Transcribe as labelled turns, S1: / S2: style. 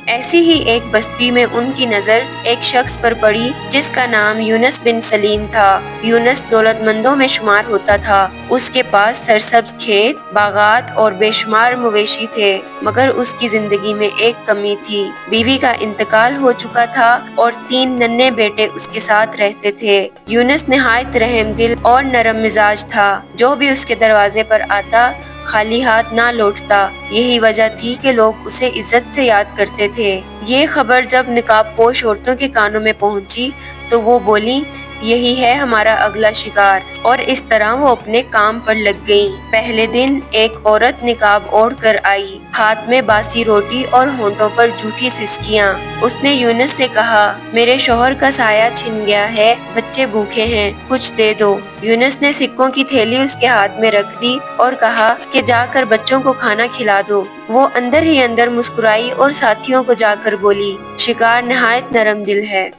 S1: ایسی ہی ایک بستی میں ان کی نظر ایک شخص پر پڑی جس کا نام یونس بن سلیم تھا۔ یونس دولت مندوں میں شمار ہوتا تھا۔ اس کے پاس سرسبز کھیت، باغات اور بے شمار مویشی تھے، مگر اس کی زندگی میں ایک کمی تھی۔ بیوی کا انتقال ہو چکا تھا اور 3 ننھے بیٹے اس کے ساتھ رہتے تھے۔ یونس نہایت رحم دل اور نرم مزاج تھا۔ جو بھی اس کے دروازے پر آتا خالی ہاتھ نہ لوٹتا۔ یہی وجہ تھی کہ لوگ اسے عزت سے یاد کرتے تھے۔ یہ خبر جب نقاب پوش عورتوں کے کانوں میں پہنچی تو وہ بولیں، یہی ہے ہمارا اگلا شکار، اور اس طرح وہ اپنے کام پر لگ گئیں۔ پہلے دن ایک عورت نقاب اوڑھ کر آئی، ہاتھ میں باسی روٹی اور ہونٹوں پر جھوٹی سسکیاں۔ اس نے یونس سے کہا، میرے شوہر کا سایہ چھن گیا ہے، بچے بھوکے ہیں، کچھ دے دو۔ یونس نے سکوں کی تھیلی اس کے ہاتھ میں رکھ دی اور کہا کہ جا کر بچوں کو کھانا کھلا دو۔ وہ اندر ہی اندر مسکرائی اور ساتھیوں کو جا کر بولی، شکار نہایت نرم دل ہے۔